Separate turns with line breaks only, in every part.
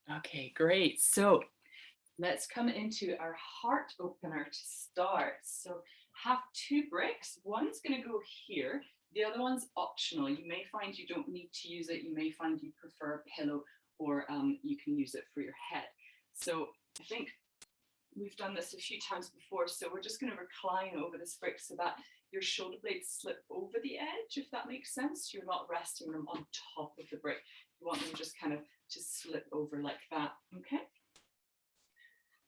Okay, great. So let's come into our heart opener to start. So have two bricks. One's going to go here. The other one's optional. You may find you don't need to use it. You may find you prefer a pillow, or you can use it for your head. So I think we've done this a few times before. So we're just going to recline over this brick so that your shoulder blades slip over the edge, if that makes sense. You're not resting them on top of the brick. You want them just kind of to slip over like that. Okay.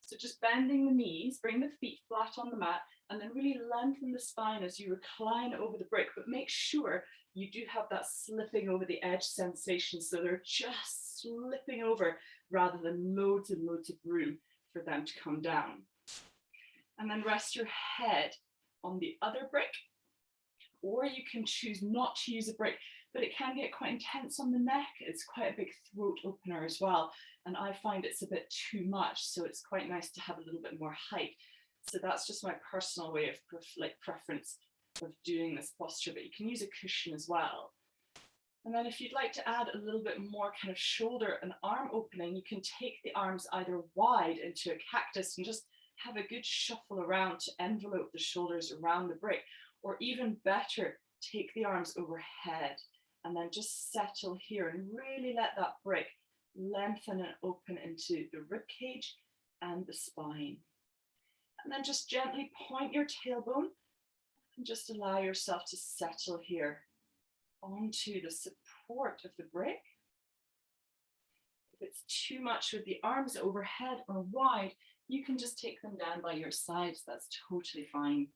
So just bending the knees, bring the feet flat on the mat, and then really lengthen the spine as you recline over the brick, but make sure you do have that slipping over the edge sensation, so they're just slipping over rather than loads and loads of room for them to come down. And then rest your head on the other brick, or you can choose not to use a brick, but it can get quite intense on the neck. It's quite a big throat opener as well. And I find it's a bit too much. So it's quite nice to have a little bit more height. So that's just my personal way of preference of doing this posture, but you can use a cushion as well. And then if you'd like to add a little bit more kind of shoulder and arm opening, you can take the arms either wide into a cactus and just have a good shuffle around to envelope the shoulders around the brick, or even better, take the arms overhead and then just settle here and really let that brick lengthen and open into the rib cage and the spine. And then just gently point your tailbone and just allow yourself to settle here onto the support of the brick. If it's too much with the arms overhead or wide, you can just take them down by your sides. That's totally fine.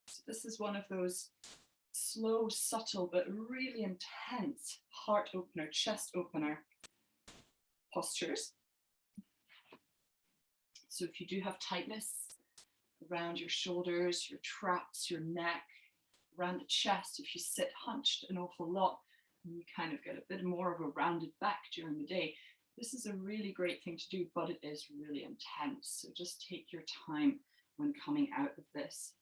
So this is one of those slow, subtle, but really intense heart opener, chest opener postures. So if you do have tightness around your shoulders, your traps, your neck, around the chest, if you sit hunched an awful lot and you kind of get a bit more of a rounded back during the day, this is a really great thing to do, but it is really intense. So just take your time when coming out of this.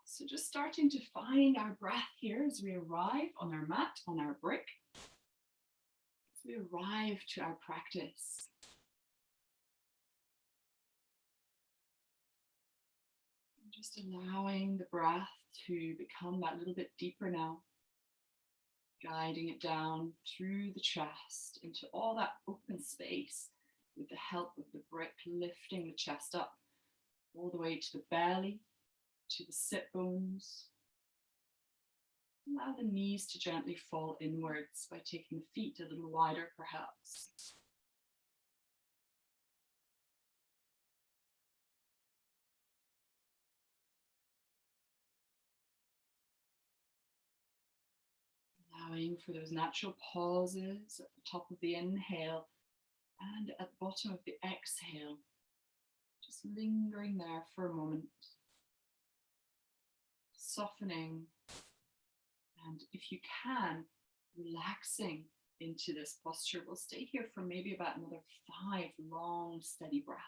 So just starting to find our breath here as we arrive on our mat, on our brick, as we arrive to our practice. And just allowing the breath to become that little bit deeper now, guiding it down through the chest into all that open space with the help of the brick, lifting the chest up all the way to the belly, to the sit bones. Allow the knees to gently fall inwards by taking the feet a little wider perhaps. Allowing for those natural pauses at the top of the inhale and at the bottom of the exhale. Just lingering there for a moment. Softening, and if you can, relaxing into this posture. We'll stay here for maybe about another 5 long, steady breaths.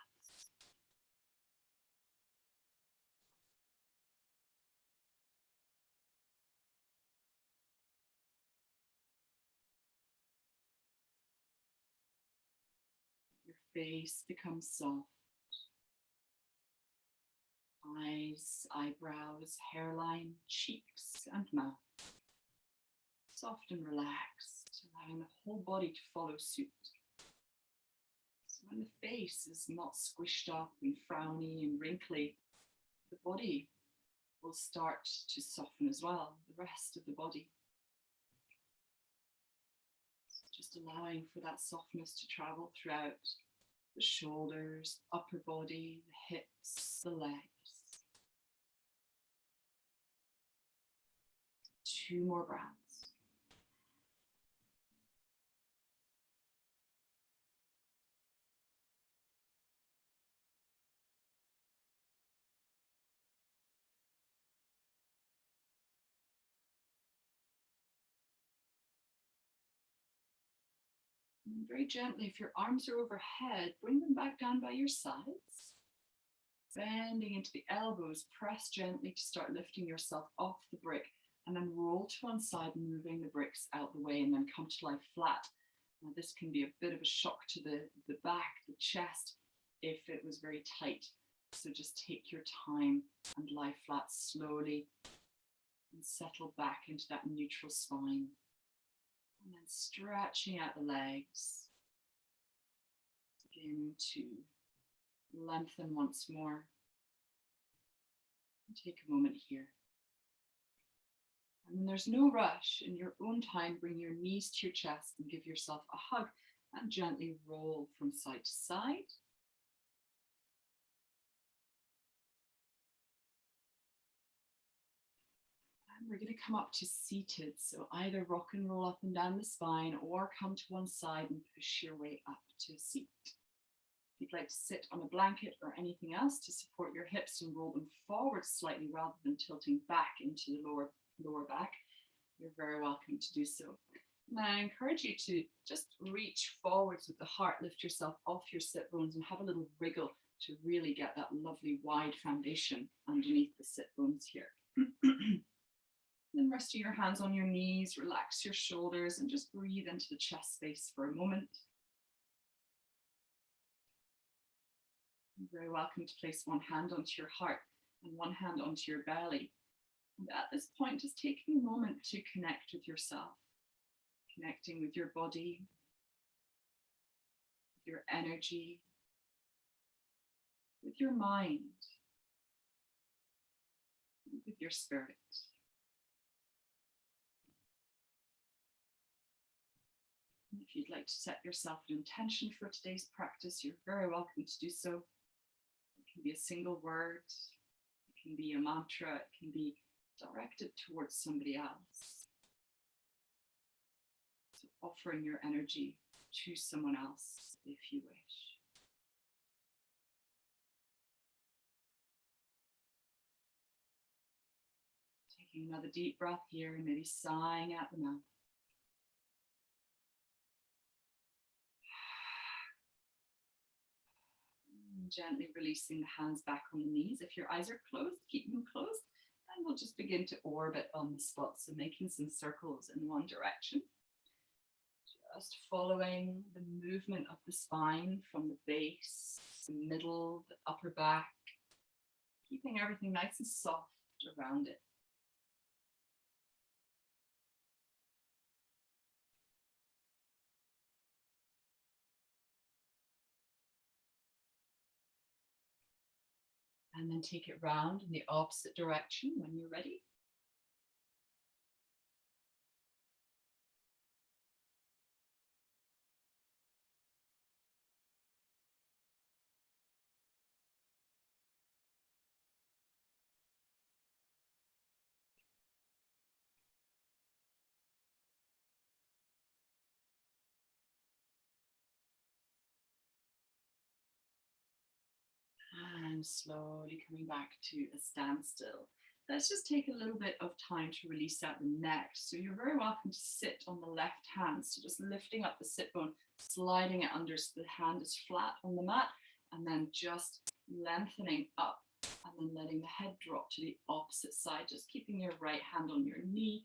Your face becomes soft. Eyes, eyebrows, hairline, cheeks, and mouth. Soft and relaxed, allowing the whole body to follow suit. So when the face is not squished up and frowny and wrinkly, the body will start to soften as well, the rest of the body. So just allowing for that softness to travel throughout the shoulders, upper body, the hips, the legs. 2 more breaths. And very gently, if your arms are overhead, bring them back down by your sides. Bending into the elbows, press gently to start lifting yourself off the brick and then roll to one side, moving the bricks out the way, and then come to lie flat. Now, this can be a bit of a shock to the back, the chest, if it was very tight. So just take your time and lie flat slowly and settle back into that neutral spine. And then stretching out the legs. Begin to lengthen once more. And take a moment here. And there's no rush. In your own time, bring your knees to your chest and give yourself a hug and gently roll from side to side. And we're going to come up to seated. So either rock and roll up and down the spine or come to one side and push your way up to a seat. If you'd like to sit on a blanket or anything else to support your hips and roll them forward slightly rather than tilting back into the lower back, you're very welcome to do so. And I encourage you to just reach forwards with the heart, lift yourself off your sit bones and have a little wriggle to really get that lovely wide foundation underneath the sit bones here. Then resting your hands on your knees, relax your shoulders and just breathe into the chest space for a moment. You're very welcome to place one hand onto your heart and one hand onto your belly. And at this point, just taking a moment to connect with yourself, connecting with your body, with your energy, with your mind, with your spirit. And if you'd like to set yourself an intention for today's practice, you're very welcome to do so. It can be a single word, it can be a mantra, it can be directed towards somebody else. So offering your energy to someone else if you wish. Taking another deep breath here and maybe sighing out the mouth. Gently releasing the hands back on the knees. If your eyes are closed, keep them closed. And we'll just begin to orbit on the spot. So making some circles in one direction. Just following the movement of the spine from the base, the middle, the upper back. Keeping everything nice and soft around it. And then take it round in the opposite direction when you're ready. And slowly coming back to a standstill. Let's just take a little bit of time to release out the neck. So you're very welcome to sit on the left hand. So just lifting up the sit bone, sliding it under so the hand is flat on the mat, and then just lengthening up and then letting the head drop to the opposite side, just keeping your right hand on your knee.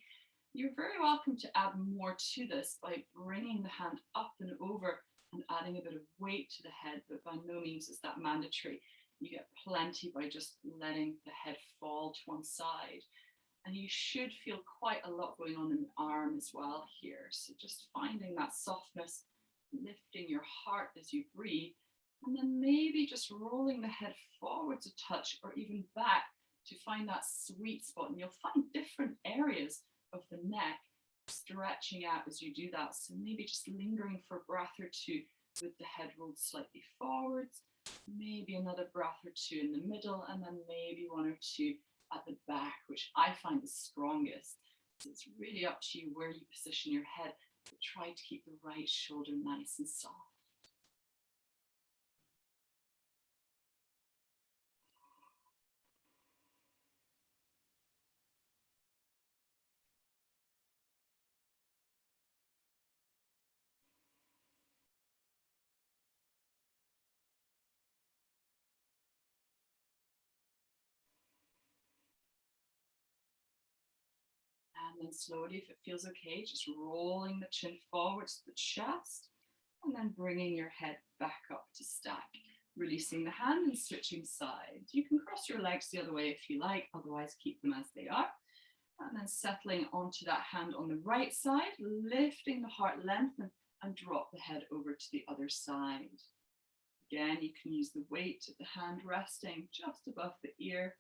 You're very welcome to add more to this by bringing the hand up and over and adding a bit of weight to the head, but by no means is that mandatory. You get plenty by just letting the head fall to one side. And you should feel quite a lot going on in the arm as well here. So just finding that softness, lifting your heart as you breathe, and then maybe just rolling the head forwards a touch or even back to find that sweet spot. And you'll find different areas of the neck stretching out as you do that. So maybe just lingering for a breath or two with the head rolled slightly forwards, maybe another breath or two in the middle, and then maybe one or two at the back, which I find the strongest. So it's really up to you where you position your head, but try to keep the right shoulder nice and soft. And then slowly, if it feels okay, just rolling the chin forwards to the chest, and then bringing your head back up to stack. Releasing the hand and switching sides. You can cross your legs the other way if you like, otherwise keep them as they are. And then settling onto that hand on the right side, lifting the heart length and drop the head over to the other side. Again, you can use the weight of the hand resting just above the ear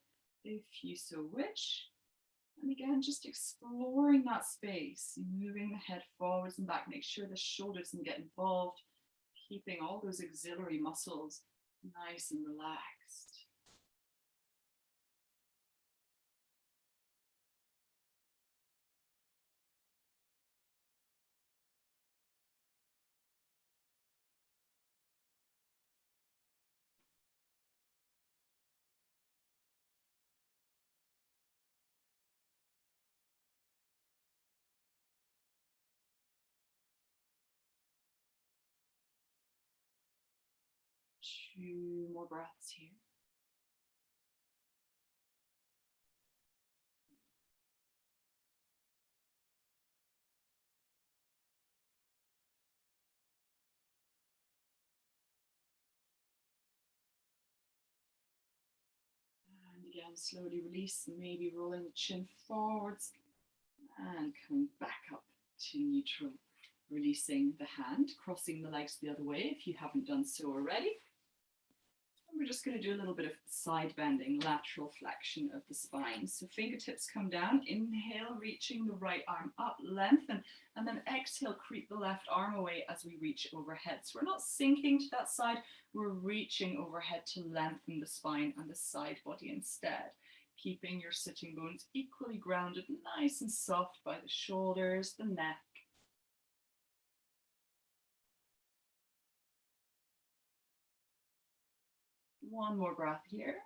if you so wish. And again, just exploring that space, moving the head forwards and back. Make sure the shoulder doesn't get involved, keeping all those auxiliary muscles nice and relaxed. Two more breaths here. And again, slowly release, maybe rolling the chin forwards and coming back up to neutral. Releasing the hand, crossing the legs the other way if you haven't done so already. And we're just going to do a little bit of side bending, lateral flexion of the spine. So fingertips come down, inhale, reaching the right arm up, lengthen, and then exhale, creep the left arm away as we reach overhead. So we're not sinking to that side, we're reaching overhead to lengthen the spine and the side body instead. Keeping your sitting bones equally grounded, nice and soft by the shoulders, the neck. One more breath here.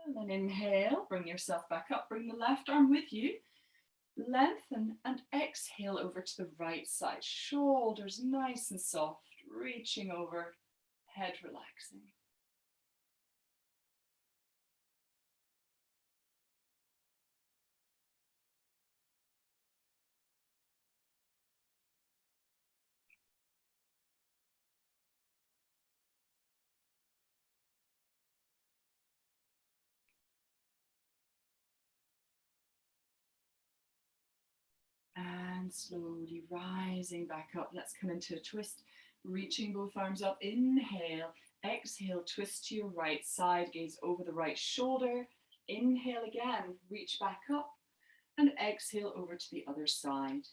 And then inhale, bring yourself back up, bring the left arm with you. Lengthen and exhale over to the right side. Shoulders nice and soft, reaching over, head relaxing. And slowly rising back up. Let's come into a twist, reaching both arms up. Inhale, exhale, twist to your right side, gaze over the right shoulder. Inhale again, reach back up, and exhale over to the other side.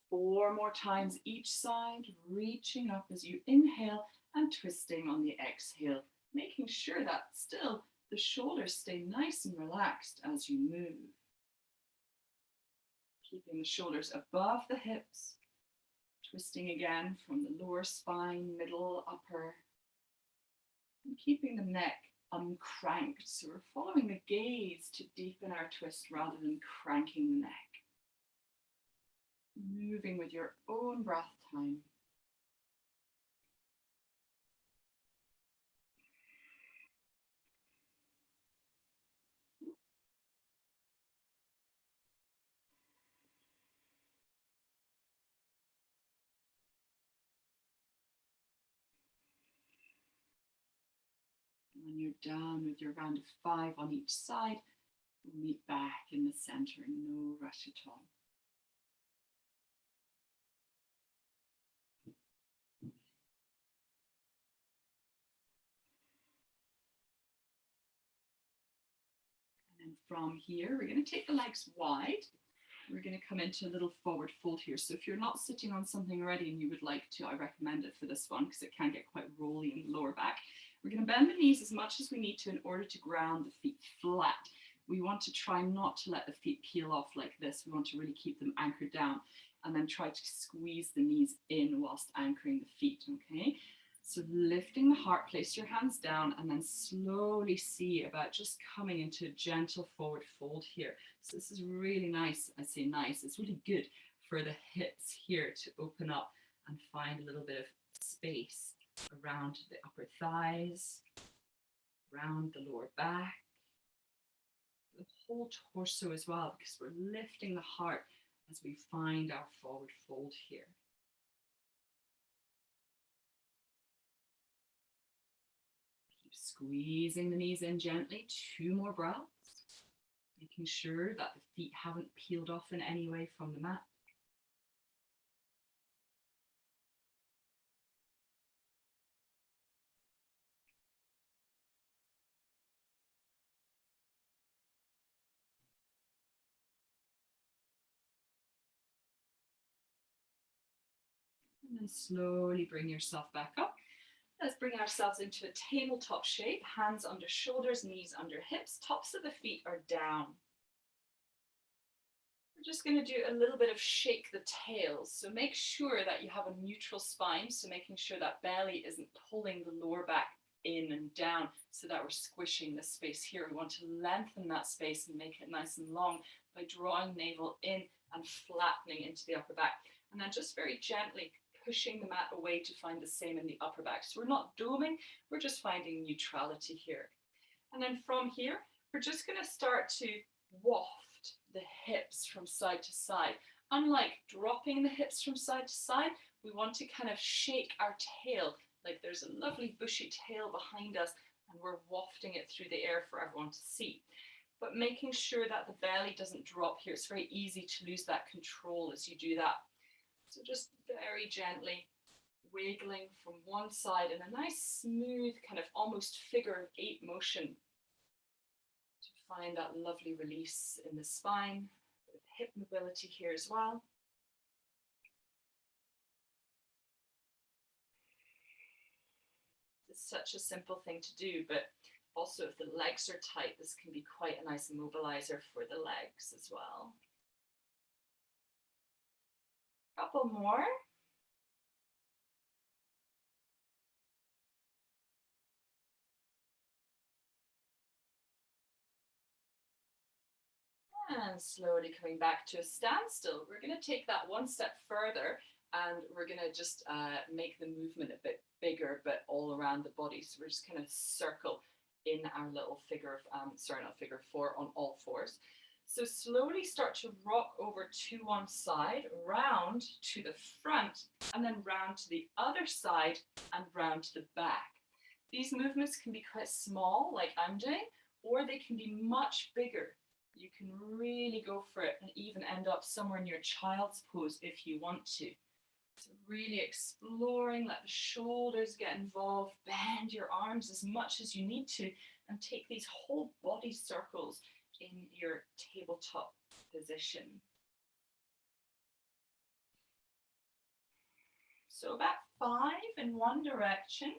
4 more times each side, reaching up as you inhale and twisting on the exhale, making sure that still the shoulders stay nice and relaxed as you move. Keeping the shoulders above the hips, twisting again from the lower spine, middle, upper, and keeping the neck uncranked. So we're following the gaze to deepen our twist rather than cranking the neck. Moving with your own breath time. When you're done with your round of 5 on each side, we'll meet back in the center, no rush at all. And then from here, we're going to take the legs wide. We're going to come into a little forward fold here. So if you're not sitting on something already and you would like to, I recommend it for this one because it can get quite rolly in the lower back. We're going to bend the knees as much as we need to in order to ground the feet flat. We want to try not to let the feet peel off like this. We want to really keep them anchored down and then try to squeeze the knees in whilst anchoring the feet, okay? So lifting the heart, place your hands down and then slowly see about just coming into a gentle forward fold here. So this is really nice. I say nice, it's really good for the hips here to open up and find a little bit of space around the upper thighs, around the lower back, the whole torso as well, because we're lifting the heart as we find our forward fold here. Keep squeezing the knees in gently, 2 more breaths, making sure that the feet haven't peeled off in any way from the mat. And then slowly bring yourself back up. Let's bring ourselves into a tabletop shape, hands under shoulders, knees under hips, tops of the feet are down. We're just going to do a little bit of shake the tails. So make sure that you have a neutral spine, so making sure that belly isn't pulling the lower back in and down so that we're squishing the space here. We want to lengthen that space and make it nice and long by drawing navel in and flattening into the upper back. And then just very gently pushing the mat away to find the same in the upper back. So we're not doming, we're just finding neutrality here. And then from here, we're just going to start to waft the hips from side to side. Unlike dropping the hips from side to side, we want to kind of shake our tail, like there's a lovely bushy tail behind us and we're wafting it through the air for everyone to see. But making sure that the belly doesn't drop here. It's very easy to lose that control as you do that. So just very gently wiggling from one side in a nice smooth kind of almost figure 8 motion to find that lovely release in the spine, with hip mobility here as well. It's such a simple thing to do, but also if the legs are tight, this can be quite a nice mobilizer for the legs as well. Couple more. And slowly coming back to a standstill. We're going to take that one step further and we're going to just make the movement a bit bigger, but all around the body. So we're just kind of circle in our little figure of, figure 4 on all fours. So slowly start to rock over to one side, round to the front, and then round to the other side and round to the back. These movements can be quite small, like I'm doing, or they can be much bigger. You can really go for it and even end up somewhere in your child's pose if you want to. So really exploring, let the shoulders get involved, bend your arms as much as you need to, and take these whole body circles in your tabletop position. So about 5 in one direction,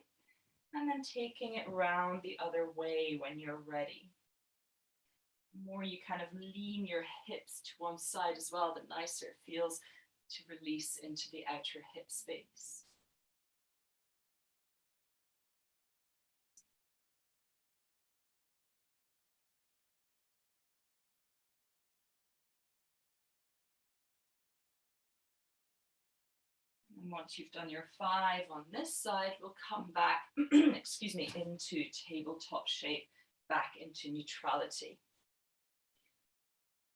and then taking it round the other way when you're ready. The more you kind of lean your hips to one side as well, the nicer it feels to release into the outer hip space. And once you've done your 5 on this side, we'll come back, excuse me, into tabletop shape, back into neutrality.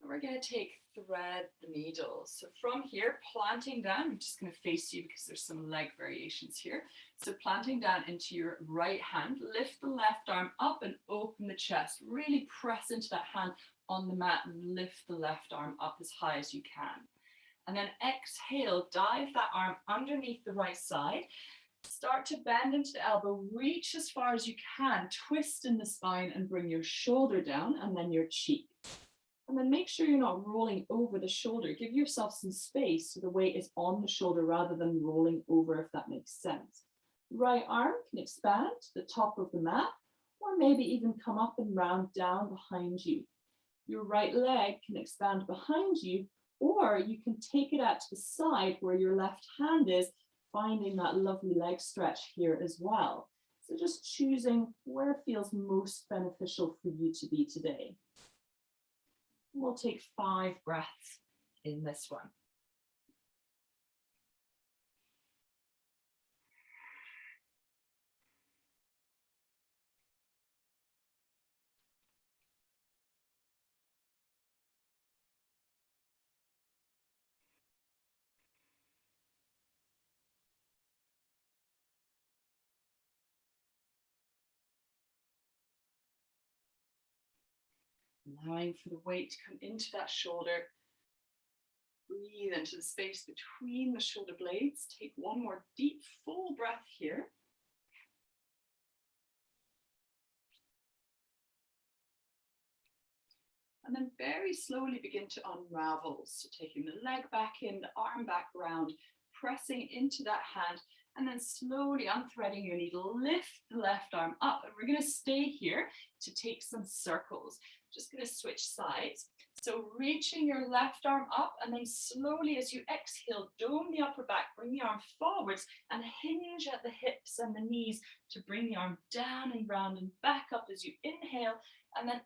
And we're going to take thread the needles. So from here, planting down, I'm just going to face you because there's some leg variations here. So planting down into your right hand, lift the left arm up and open the chest. Really press into that hand on the mat and lift the left arm up as high as you can. And then exhale, dive that arm underneath the right side. Start to bend into the elbow, reach as far as you can, twist in the spine and bring your shoulder down and then your cheek. And then make sure you're not rolling over the shoulder. Give yourself some space so the weight is on the shoulder rather than rolling over, if that makes sense. Right arm can expand to the top of the mat, or maybe even come up and round down behind you. Your right leg can expand behind you, or you can take it out to the side where your left hand is, finding that lovely leg stretch here as well. So just choosing where feels most beneficial for you to be today. We'll take 5 breaths in this one. allowing for the weight to come into that shoulder. Breathe into the space between the shoulder blades. Take one more deep, full breath here. And then very slowly begin to unravel. So taking the leg back in, the arm back around, pressing into that hand, and then slowly unthreading your needle, lift the left arm up. And we're going to stay here to take some circles. Just going to switch sides. So reaching your left arm up, and then slowly as you exhale, dome the upper back, bring the arm forwards and hinge at the hips and the knees to bring the arm down and round and back up as you inhale, and then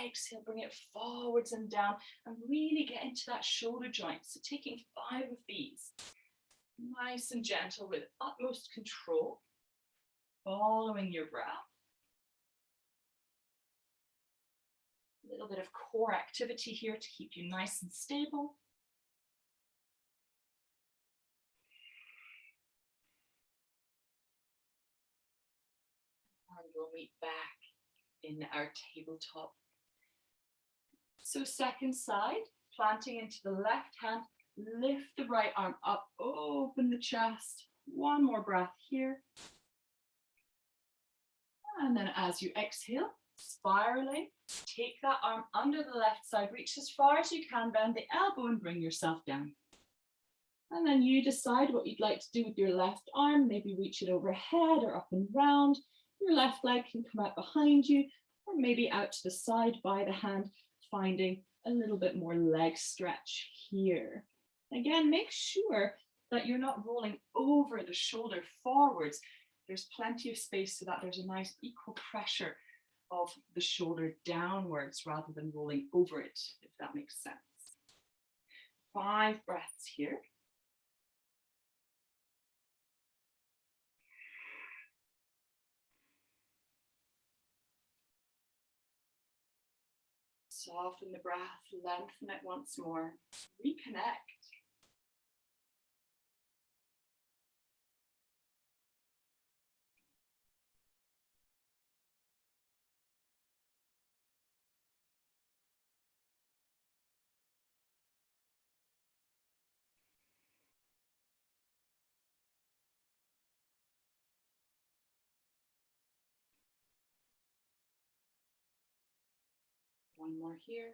exhale, bring it forwards and down and really get into that shoulder joint. So taking 5 of these, nice and gentle with utmost control, following your breath. A little bit of core activity here to keep you nice and stable. And we'll meet back in our tabletop. So second side, planting into the left hand, lift the right arm up, open the chest. One more breath here. And then as you exhale, spiraling, take that arm under the left side, reach as far as you can, bend the elbow and bring yourself down. And then you decide what you'd like to do with your left arm, maybe reach it overhead or up and round. Your left leg can come out behind you, or maybe out to the side by the hand, finding a little bit more leg stretch here. Again, make sure that you're not rolling over the shoulder forwards. There's plenty of space so that there's a nice equal pressure of the shoulder downwards rather than rolling over it, if that makes sense. 5 breaths here. Soften the breath, lengthen it once more, reconnect. One more here.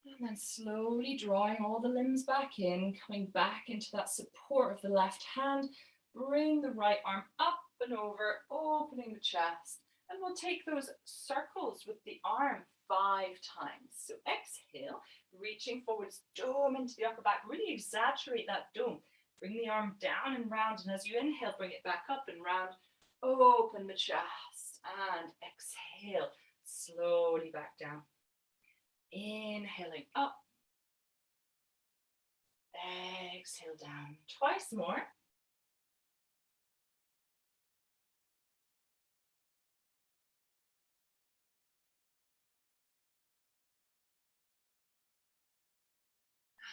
And then slowly drawing all the limbs back in, coming back into that support of the left hand. Bring the right arm up and over, opening the chest. And we'll take those circles with the arm 5 times. So exhale, reaching forwards, dome into the upper back. Really exaggerate that dome. Bring the arm down and round, and as you inhale, bring it back up and round. Open the chest and exhale, slowly back down. Inhaling up. Exhale down. Twice more.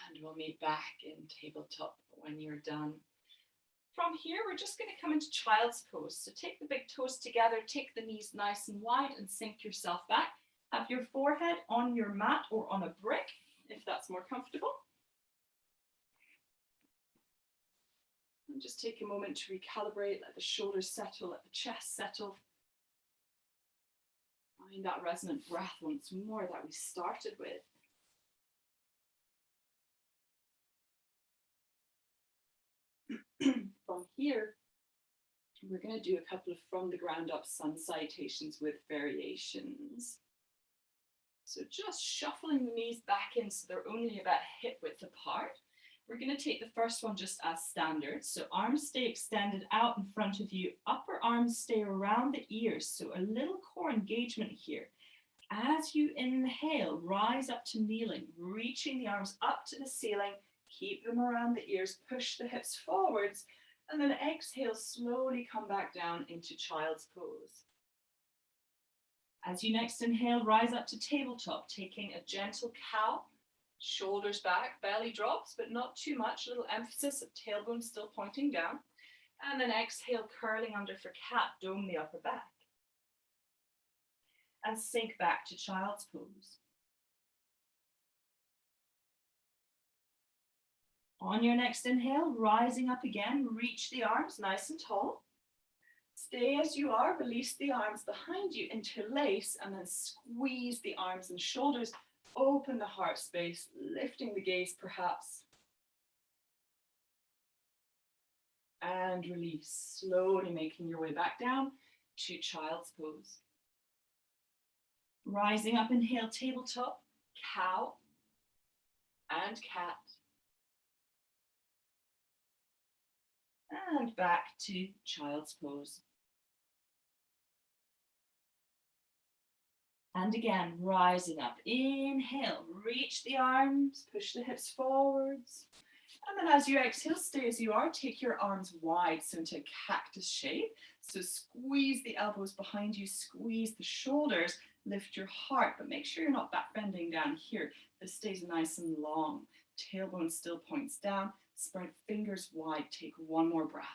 And we'll meet back in tabletop when you're done. From here, we're just going to come into child's pose. So take the big toes together, take the knees nice and wide and sink yourself back. Have your forehead on your mat or on a brick, if that's more comfortable. And just take a moment to recalibrate, let the shoulders settle, let the chest settle. Find that resonant breath once more that we started with. From here, we're going to do a couple of from the ground up sun salutations with variations. So just shuffling the knees back in so they're only about hip width apart. We're going to take the first one just as standard. So arms stay extended out in front of you, upper arms stay around the ears. So a little core engagement here. As you inhale, rise up to kneeling, reaching the arms up to the ceiling, keep them around the ears, push the hips forwards, and then exhale, slowly come back down into child's pose. As you next inhale, rise up to tabletop, taking a gentle cow, shoulders back, belly drops, but not too much, a little emphasis of tailbone still pointing down. And then exhale, curling under for cat, dome the upper back. And sink back to child's pose. On your next inhale, rising up again, reach the arms nice and tall. Stay as you are, release the arms behind you, interlace, and then squeeze the arms and shoulders. Open the heart space, lifting the gaze perhaps. And release, slowly making your way back down to child's pose. Rising up, inhale, tabletop, cow, and cat. And back to child's pose. And again, rising up, inhale, reach the arms, push the hips forwards. And then as you exhale, stay as you are, take your arms wide, so into a cactus shape. So squeeze the elbows behind you, squeeze the shoulders, lift your heart, but make sure you're not back bending down here. This stays nice and long. Tailbone still points down, spread fingers wide, take one more breath.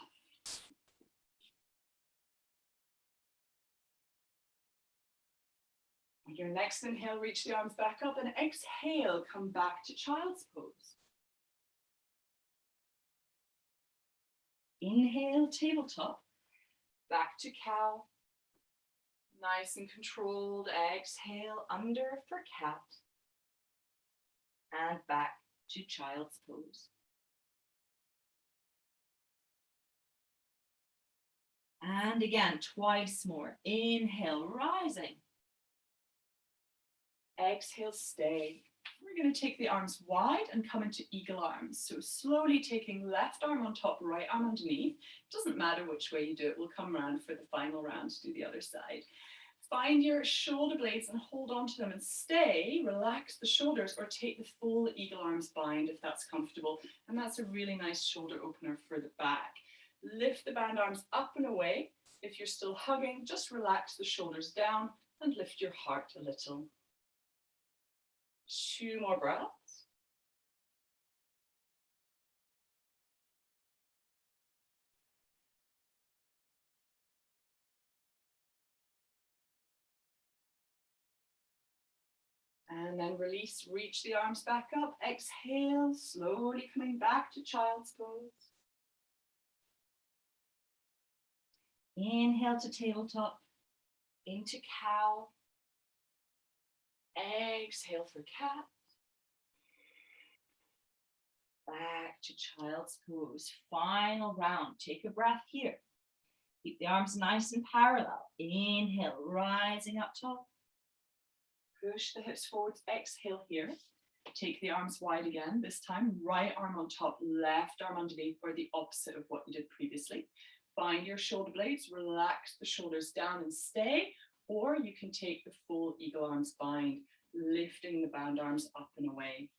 On your next inhale, reach the arms back up, and exhale, come back to child's pose. Inhale, tabletop, back to cow. Nice and controlled. Exhale, under for cat. And back to child's pose. And again, twice more. Inhale, rising. Exhale, stay. We're going to take the arms wide and come into eagle arms. So slowly taking left arm on top, right arm underneath. Doesn't matter which way you do it. We'll come around for the final round to do the other side. Find your shoulder blades and hold on to them and stay. Relax the shoulders or take the full eagle arms bind if that's comfortable. And that's a really nice shoulder opener for the back. Lift the band arms up and away. If you're still hugging, just relax the shoulders down and lift your heart a little. 2 more breaths. And then release, reach the arms back up. Exhale, slowly coming back to child's pose. Inhale to tabletop, into cow. Exhale for cat. Back to child's pose. Final round. Take a breath here. Keep the arms nice and parallel. Inhale, rising up top. Push the hips forwards. Exhale here. Take the arms wide again. This time, right arm on top, left arm underneath, or the opposite of what you did previously. Find your shoulder blades. Relax the shoulders down and stay. Or you can take the full eagle arms bind, lifting the bound arms up and away.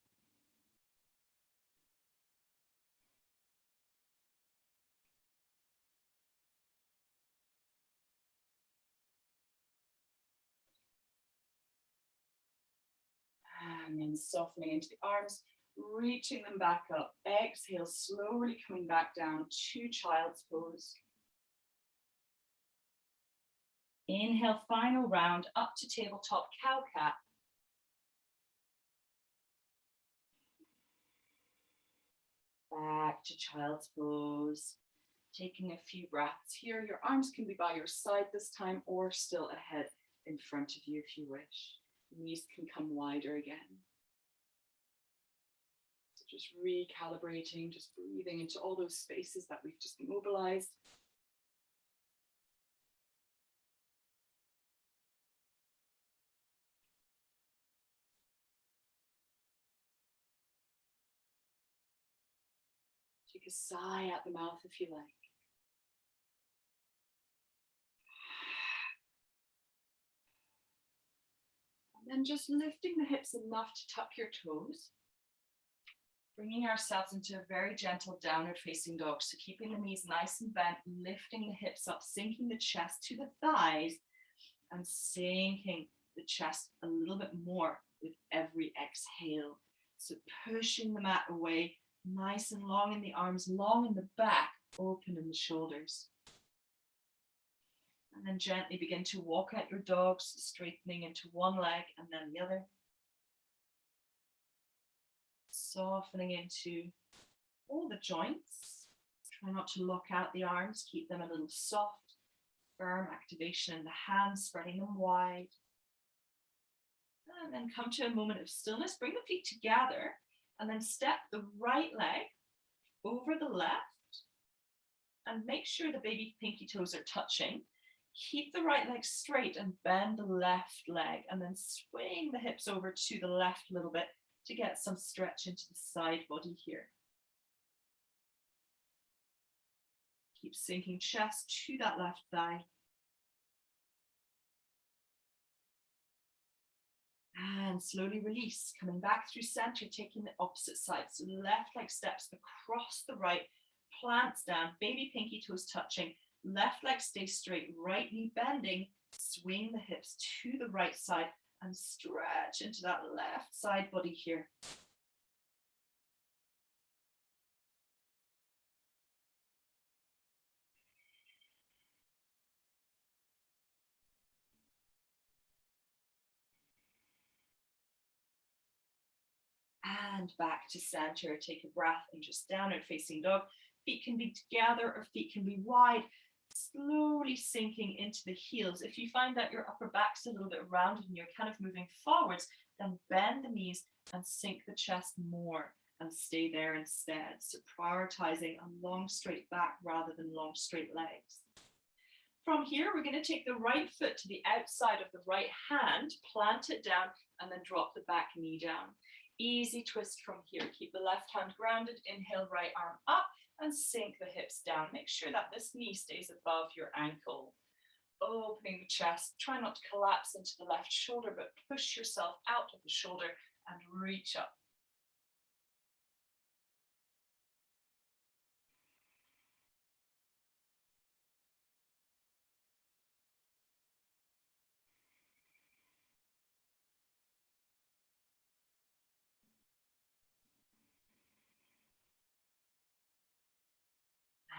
And then softening into the arms, reaching them back up. Exhale, slowly coming back down to child's pose. Inhale, final round, up to tabletop, cow cat. Back to child's pose. Taking a few breaths here. Your arms can be by your side this time or still ahead in front of you if you wish. Knees can come wider again. So just recalibrating, just breathing into all those spaces that we've just mobilized. Take a sigh at the mouth if you like. And then just lifting the hips enough to tuck your toes. Bringing ourselves into a very gentle downward facing dog. So keeping the knees nice and bent, lifting the hips up, sinking the chest to the thighs, and sinking the chest a little bit more with every exhale. So pushing the mat away, nice and long in the arms, long in the back, Open in the shoulders. And then gently begin to walk out your dogs, straightening into one leg and then the other. Softening into all the joints. Try not to lock out the arms, keep them a little soft. Firm activation in the hands, spreading them wide. And then come to a moment of stillness. Bring the feet together and then step the right leg over the left. And make sure the baby pinky toes are touching. Keep the right leg straight and bend the left leg. And then swing the hips over to the left a little bit to get some stretch into the side body here. Keep sinking chest to that left thigh. And slowly release, coming back through center, taking the opposite side. So left leg steps across the right, plants down, baby pinky toes touching, left leg stays straight, right knee bending, swing the hips to the right side and stretch into that left side body here. And back to center. Take a breath and just downward facing dog. Feet can be together or feet can be wide. Slowly sinking into the heels. If you find that your upper back's a little bit rounded and you're kind of moving forwards, then bend the knees and sink the chest more and stay there instead. So prioritizing a long straight back rather than long straight legs. From here, we're going to take the right foot to the outside of the right hand, plant it down, and then drop the back knee down. Easy twist from here. Keep the left hand grounded. Inhale, right arm up and sink the hips down. Make sure that this knee stays above your ankle. Opening the chest. Try not to collapse into the left shoulder, but push yourself out of the shoulder and reach up.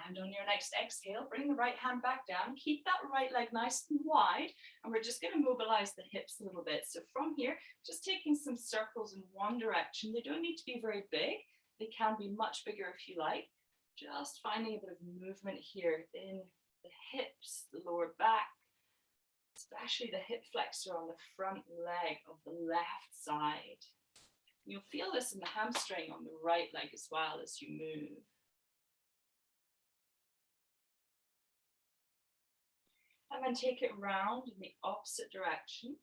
And on your next exhale, bring the right hand back down. Keep that right leg nice and wide. And we're just going to mobilize the hips a little bit. So from here, just taking some circles in one direction. They don't need to be very big. They can be much bigger if you like. Just finding a bit of movement here in the hips, the lower back, especially the hip flexor on the front leg of the left side. You'll feel this in the hamstring on the right leg as well as you move. And then take it round in the opposite direction.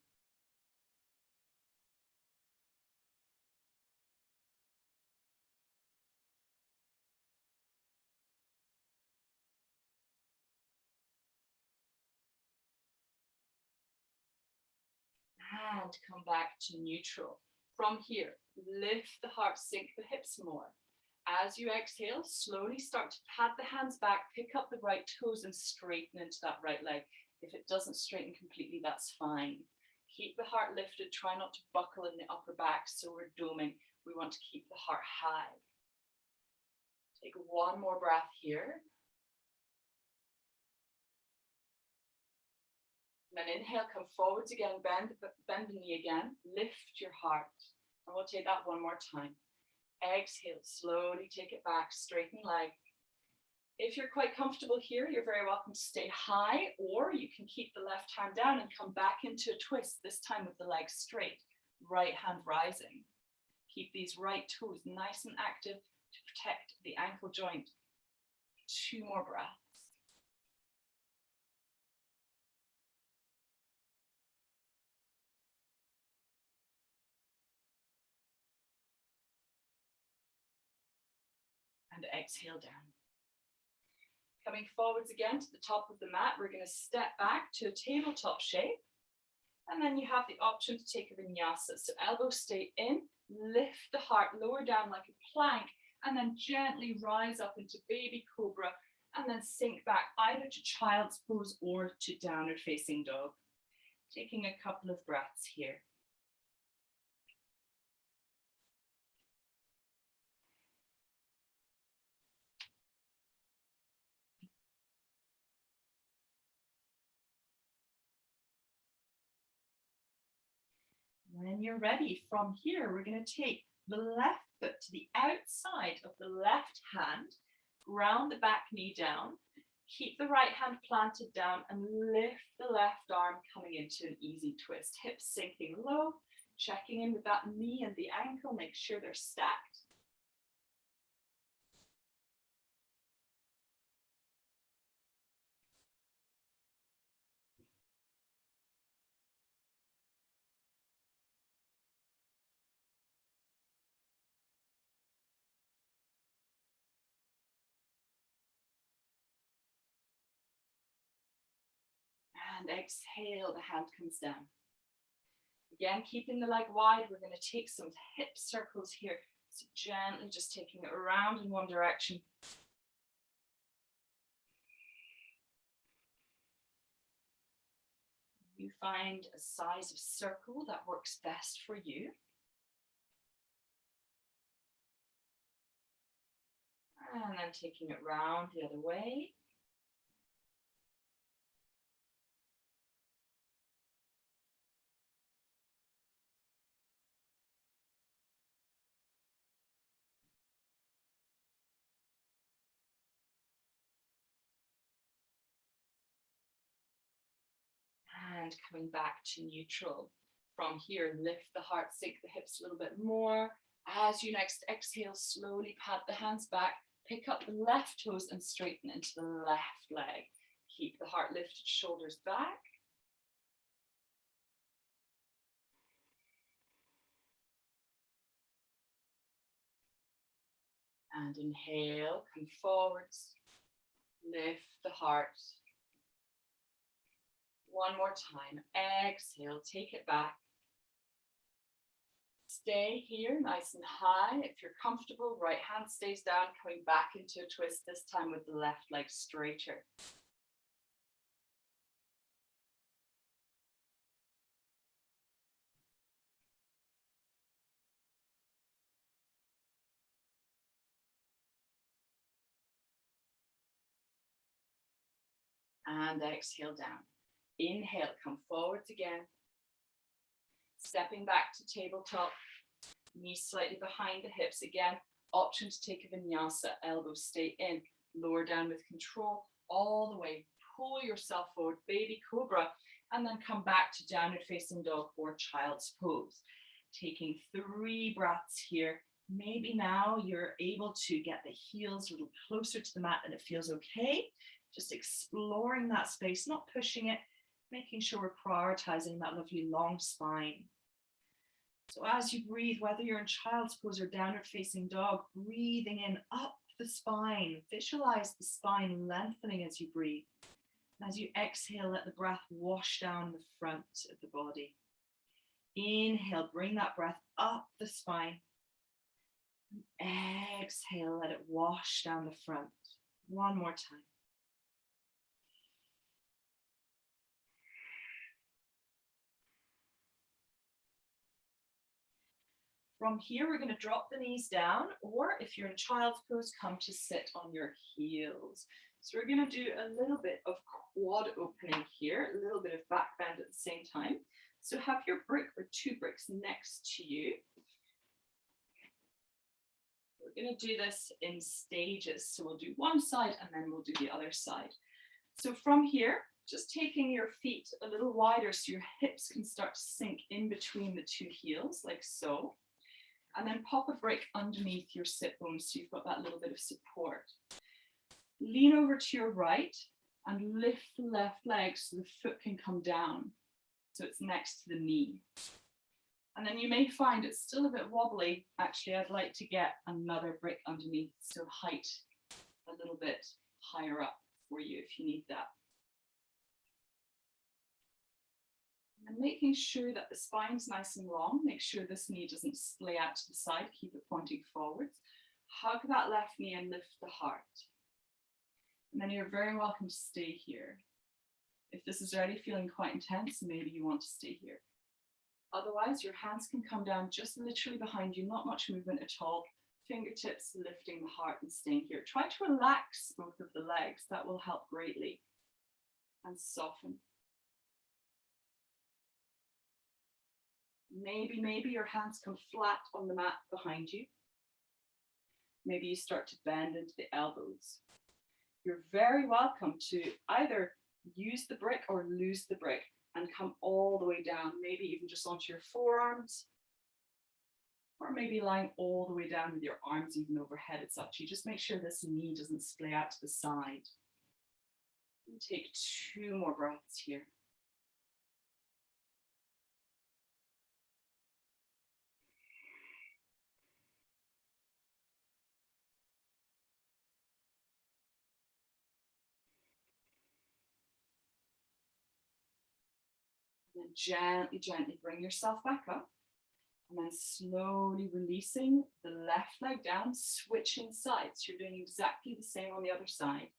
And come back to neutral. From here, lift the heart, sink the hips more. As you exhale, slowly start to pat the hands back, pick up the right toes and straighten into that right leg. If it doesn't straighten completely, that's fine. Keep the heart lifted, try not to buckle in the upper back, so we're doming. We want to keep the heart high. Take one more breath here. And then inhale, come forwards again, bend the knee again, lift your heart. And we'll take that one more time. Exhale, slowly take it back, straighten leg. If you're quite comfortable here, you're very welcome to stay high, or you can keep the left hand down and come back into a twist, this time with the leg straight, right hand rising. Keep these right toes nice and active to protect the ankle joint. 2 more breaths. And exhale down. Coming forwards again to the top of the mat, we're going to step back to a tabletop shape. And then you have the option to take a vinyasa. So elbows stay in, lift the heart, lower down like a plank, and then gently rise up into baby cobra, and then sink back either to child's pose or to downward facing dog. Taking a couple of breaths here. When you're ready, from here, we're going to take the left foot to the outside of the left hand, ground the back knee down, keep the right hand planted down and lift the left arm coming into an easy twist. Hips sinking low, checking in with that knee and the ankle, make sure they're stacked. And exhale, the hand comes down. Again, keeping the leg wide, we're going to take some hip circles here. So gently just taking it around in one direction. You find a size of circle that works best for you. And then taking it round the other way. And coming back to neutral. From here, lift the heart, sink the hips a little bit more. As you next exhale, slowly pat the hands back, pick up the left toes and straighten into the left leg. Keep the heart lifted, shoulders back. And inhale, come forwards, lift the heart. One more time, exhale, take it back. Stay here, nice and high. If you're comfortable, right hand stays down, coming back into a twist, this time with the left leg straighter. And exhale down. Inhale, come forwards again. Stepping back to tabletop. Knees slightly behind the hips. Again, option to take a vinyasa. Elbows stay in. Lower down with control. All the way. Pull yourself forward. Baby cobra. And then come back to downward facing dog or child's pose. Taking 3 breaths here. Maybe now you're able to get the heels a little closer to the mat and it feels okay. Just exploring that space, not pushing it, making sure we're prioritizing that lovely long spine. So as you breathe, whether you're in child's pose or downward facing dog, breathing in up the spine. Visualize the spine lengthening as you breathe. And as you exhale, let the breath wash down the front of the body. Inhale, bring that breath up the spine. And exhale, let it wash down the front. One more time. From here, we're going to drop the knees down, or if you're in child's pose, come to sit on your heels. So we're going to do a little bit of quad opening here, a little bit of back bend at the same time. So have your brick or 2 bricks next to you. We're going to do this in stages. So we'll do one side and then we'll do the other side. So from here, just taking your feet a little wider so your hips can start to sink in between the 2 heels, like so. And then pop a brick underneath your sit bones so you've got that little bit of support. Lean over to your right and lift the left leg so the foot can come down. So it's next to the knee. And then you may find it's still a bit wobbly. Actually, I'd like to get another brick underneath, so height a little bit higher up for you if you need that. And making sure that the spine's nice and long. Make sure this knee doesn't splay out to the side. Keep it pointing forwards. Hug that left knee and lift the heart. And then you're very welcome to stay here. If this is already feeling quite intense, maybe you want to stay here. Otherwise, your hands can come down just literally behind you. Not much movement at all. Fingertips lifting the heart and staying here. Try to relax both of the legs. That will help greatly. And soften. Maybe your hands come flat on the mat behind you. Maybe you start to bend into the elbows. You're very welcome to either use the brick or lose the brick and come all the way down, maybe even just onto your forearms, or maybe lying all the way down with your arms even overhead. It's up to you. Just make sure this knee doesn't splay out to the side. And take 2 more breaths here. And then gently bring yourself back up. And then slowly releasing the left leg down, switching sides. You're doing exactly the same on the other side.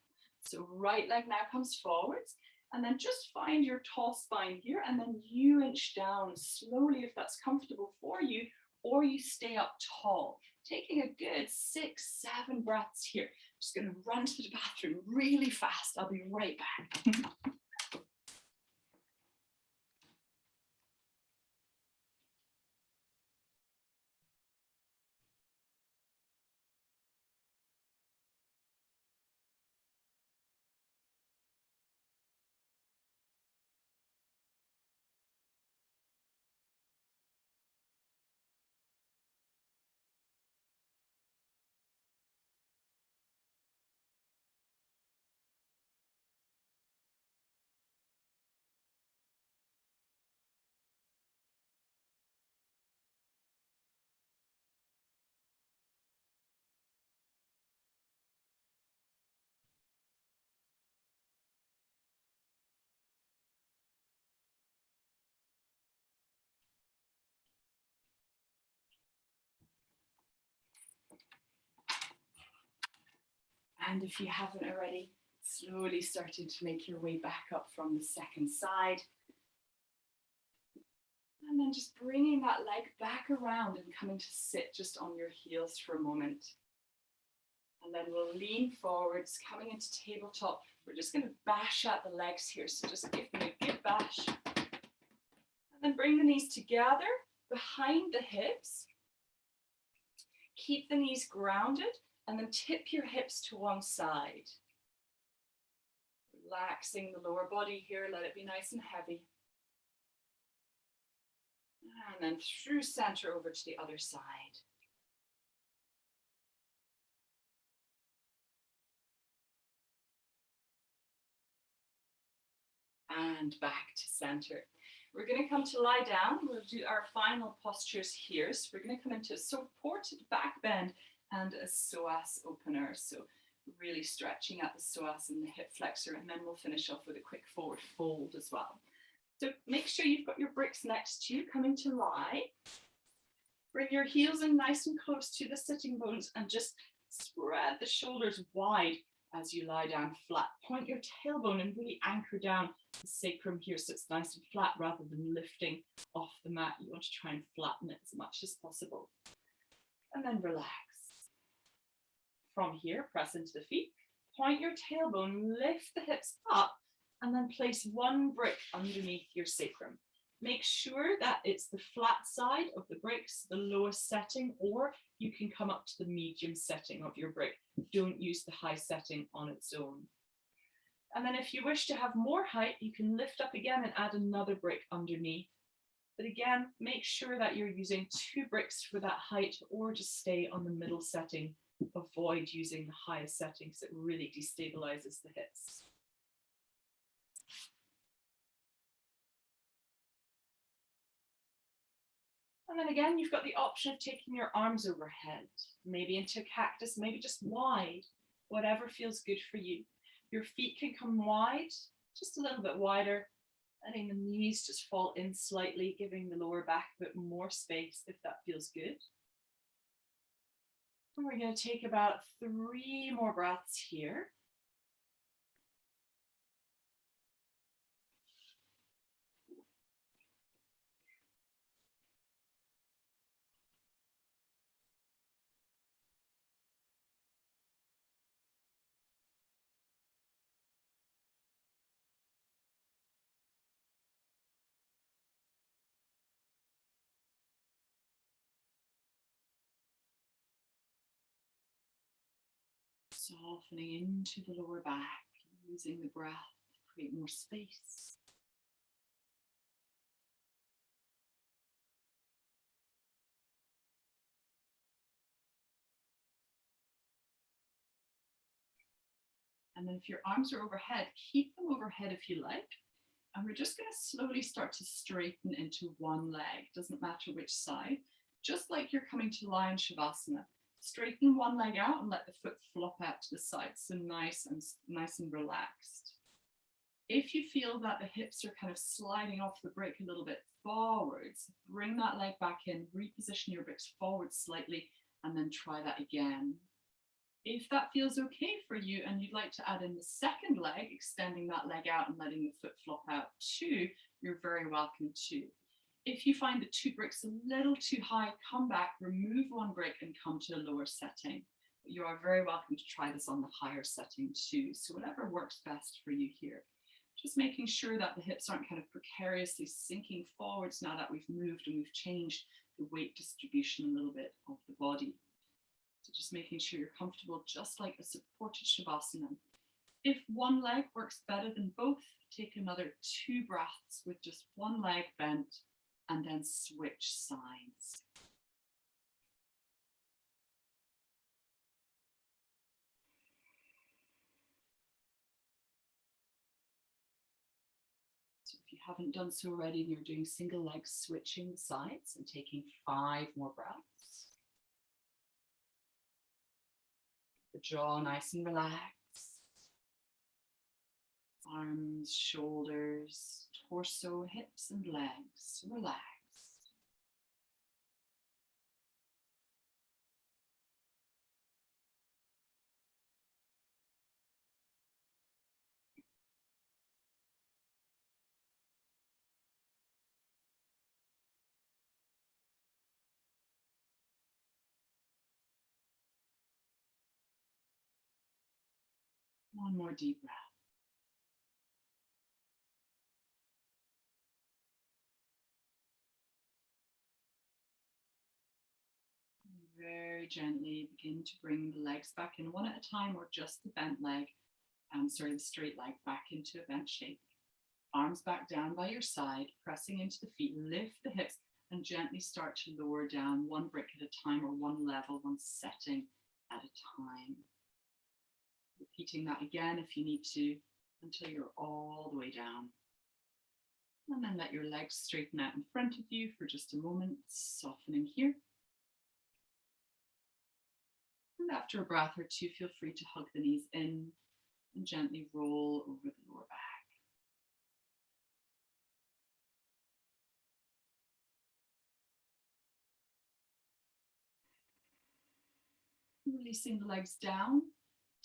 So right leg now comes forwards, and then just find your tall spine here, and then you inch down slowly if that's comfortable for you, or you stay up tall. Taking a good 6, 7 breaths here. I'm just going to run to the bathroom really fast. I'll be right back. And if you haven't already, slowly starting to make your way back up from the second side. And then just bringing that leg back around and coming to sit just on your heels for a moment. And then we'll lean forwards, coming into tabletop. We're just going to bash at the legs here. So just give them a good bash. And then bring the knees together behind the hips. Keep the knees grounded. And then tip your hips to one side. Relaxing the lower body here, let it be nice and heavy. And then through center over to the other side. And back to center. We're going to come to lie down. We'll do our final postures here. So we're going to come into a supported back bend and a psoas opener. So really stretching out the psoas and the hip flexor, and then we'll finish off with a quick forward fold as well. So make sure you've got your bricks next to you, coming to lie. Bring your heels in nice and close to the sitting bones and just spread the shoulders wide as you lie down flat. Point your tailbone and really anchor down the sacrum here so it's nice and flat rather than lifting off the mat. You want to try and flatten it as much as possible. And then relax. From here, press into the feet, point your tailbone, lift the hips up, and then place one brick underneath your sacrum. Make sure that it's the flat side of the bricks, the lowest setting, or you can come up to the medium setting of your brick. Don't use the high setting on its own. And then if you wish to have more height, you can lift up again and add another brick underneath. But again, make sure that you're using 2 bricks for that height, or just stay on the middle setting. Avoid using the highest settings. It really destabilizes the hips. And then again, you've got the option of taking your arms overhead, maybe into a cactus, maybe just wide, whatever feels good for you. Your feet can come wide, just a little bit wider, letting the knees just fall in slightly, giving the lower back a bit more space if that feels good. And we're going to take about 3 more breaths here. Softening into the lower back, using the breath to create more space. And then if your arms are overhead, keep them overhead if you like. And we're just going to slowly start to straighten into one leg. Doesn't matter which side. Just like you're coming to Lion Shavasana. Straighten one leg out and let the foot flop out to the side. So nice and relaxed. If you feel that the hips are kind of sliding off the brick a little bit forwards, bring that leg back in, reposition your bricks forward slightly, and then try that again. If that feels okay for you and you'd like to add in the second leg, extending that leg out and letting the foot flop out too, you're very welcome to. If you find the two bricks a little too high, come back, remove one brick and come to a lower setting. But you are very welcome to try this on the higher setting too. So whatever works best for you here. Just making sure that the hips aren't kind of precariously sinking forwards now that we've moved and we've changed the weight distribution a little bit of the body. So just making sure you're comfortable, just like a supported Shavasana. If one leg works better than both, take another 2 breaths with just one leg bent and then switch sides. So if you haven't done so already, you're doing single leg switching sides and taking 5 more breaths. The jaw nice and relaxed. Arms, shoulders, torso, hips, and legs relaxed. One more deep breath. Very gently begin to bring the legs back in one at a time, or just the bent leg, the straight leg back into a bent shape. Arms back down by your side, pressing into the feet, lift the hips and gently start to lower down one brick at a time, or one level, one setting at a time. Repeating that again if you need to, until you're all the way down. And then let your legs straighten out in front of you for just a moment, softening here. And after a breath or two, feel free to hug the knees in and gently roll over the lower back. Releasing the legs down,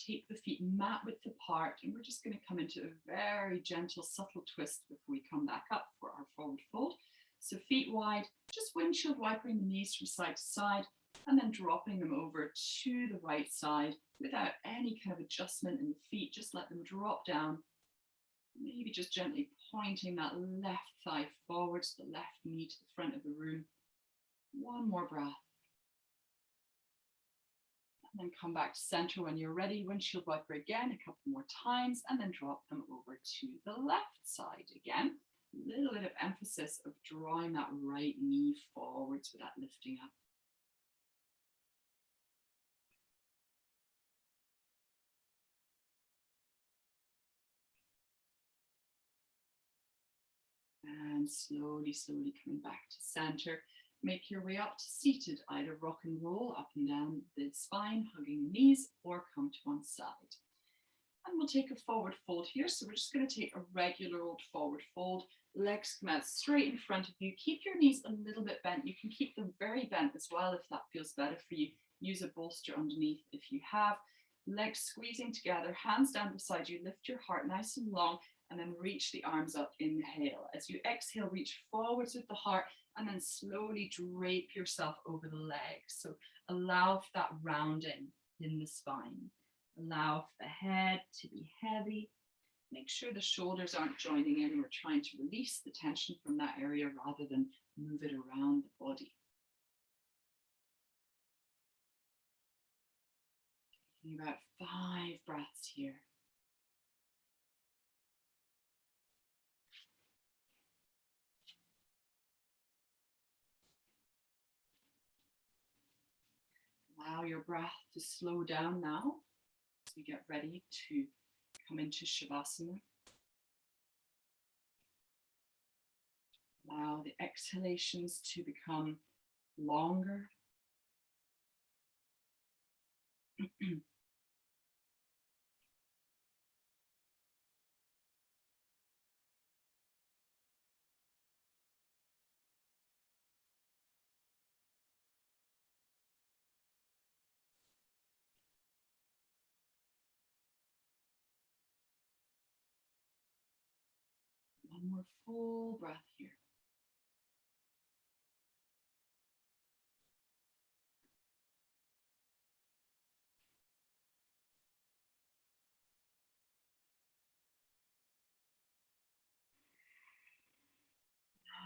take the feet mat width apart, and we're just going to come into a very gentle, subtle twist before we come back up for our forward fold. So feet wide, just windshield wipering the knees from side to side, and then dropping them over to the right side without any kind of adjustment in the feet. Just let them drop down. Maybe just gently pointing that left thigh forwards, the left knee to the front of the room. One more breath. And then come back to center when you're ready. Windshield wiper again a couple more times, and then drop them over to the left side again. A little bit of emphasis of drawing that right knee forwards with that lifting up. And slowly coming back to center. Make your way up to seated, either rock and roll up and down the spine, hugging the knees, or come to one side. And we'll take a forward fold here. So we're just going to take a regular old forward fold. Legs come out straight in front of you. Keep your knees a little bit bent. You can keep them very bent as well if that feels better for you. Use a bolster underneath if you have. Legs squeezing together, hands down beside you. Lift your heart nice and long, and then reach the arms up. Inhale. As you exhale, reach forwards with the heart, and then slowly drape yourself over the legs. So allow for that rounding in the spine. Allow for the head to be heavy. Make sure the shoulders aren't joining in. We're trying to release the tension from that area rather than move it around the body. Taking about 5 breaths here. Allow your breath to slow down now as we get ready to come into Shavasana. Allow the exhalations to become longer. One more full breath here.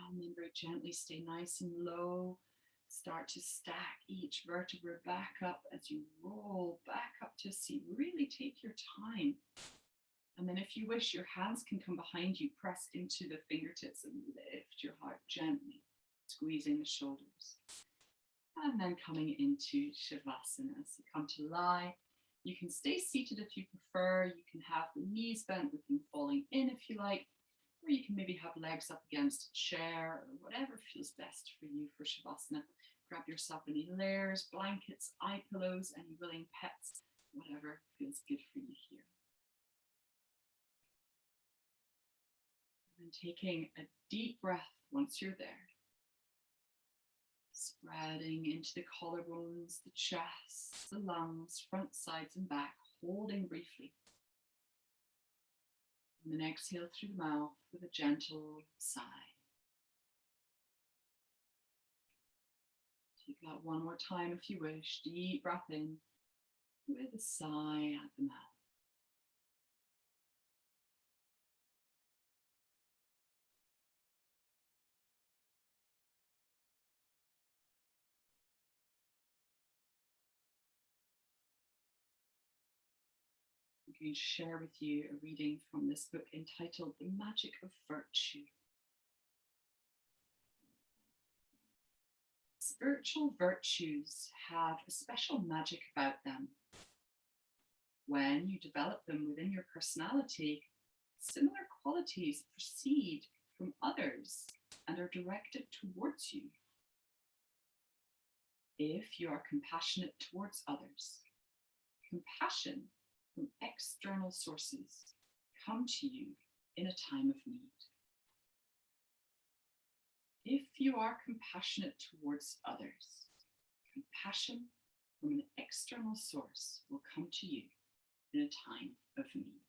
And then very gently stay nice and low. Start to stack each vertebra back up as you roll back up to a seat. Really take your time. And then if you wish, your hands can come behind you, press into the fingertips and lift your heart gently, squeezing the shoulders. And then coming into Shavasana. So come to lie. You can stay seated if you prefer. You can have the knees bent with them falling in if you like. Or you can maybe have legs up against a chair or whatever feels best for you for Shavasana. Grab yourself any layers, blankets, eye pillows, any willing pets, whatever feels good for you here. And taking a deep breath once you're there. Spreading into the collarbones, the chest, the lungs, front, sides, and back, holding briefly. And then exhale through the mouth with a gentle sigh. Take that one more time if you wish. Deep breath in with a sigh at the mouth. I'm going to share with you a reading from this book entitled The Magic of Virtue. Spiritual virtues have a special magic about them. When you develop them within your personality, similar qualities proceed from others and are directed towards you. If you are compassionate towards others, compassion from external sources come to you in a time of need. If you are compassionate towards others, compassion from an external source will come to you in a time of need.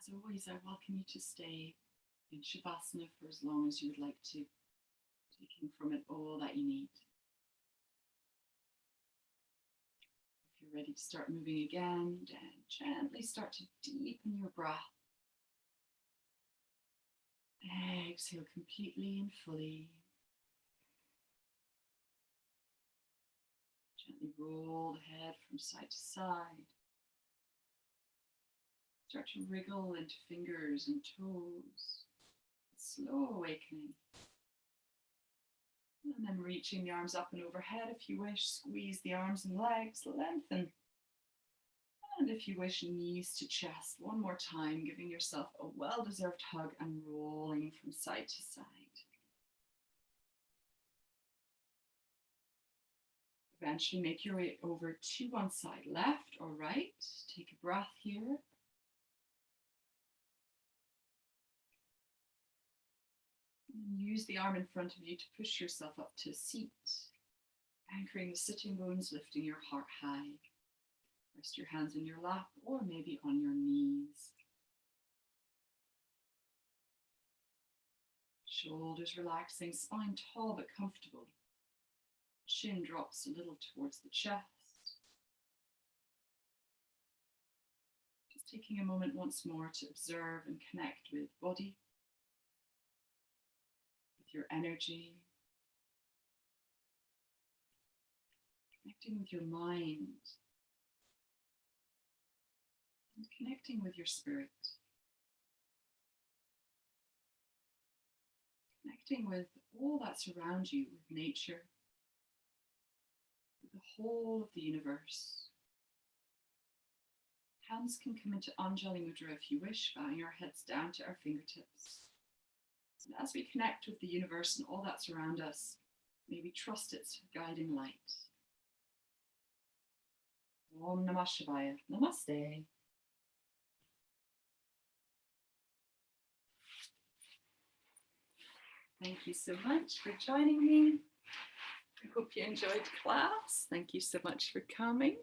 As always, I welcome you to stay in Shavasana for as long as you would like to, taking from it all that you need. If you're ready to start moving again, then gently start to deepen your breath. Exhale completely and fully. Gently roll the head from side to side. Start to wriggle into fingers and toes. Slow awakening. And then reaching the arms up and overhead if you wish. Squeeze the arms and legs, lengthen. And if you wish, knees to chest. One more time, giving yourself a well-deserved hug and rolling from side to side. Eventually make your way over to one side, left or right. Take a breath here. And use the arm in front of you to push yourself up to a seat. Anchoring the sitting bones, lifting your heart high. Rest your hands in your lap or maybe on your knees. Shoulders relaxing, spine tall but comfortable. Chin drops a little towards the chest. Just taking a moment once more to observe and connect with body, with your energy, connecting with your mind, and connecting with your spirit. Connecting with all that's around you, with nature, with the whole of the universe. Hands can come into Anjali Mudra if you wish, bowing our heads down to our fingertips. And as we connect with the universe and all that's around us, may we trust its guiding light. Om Namah Shivaya. Namaste. Thank you so much for joining me. I hope you enjoyed class. Thank you so much for coming.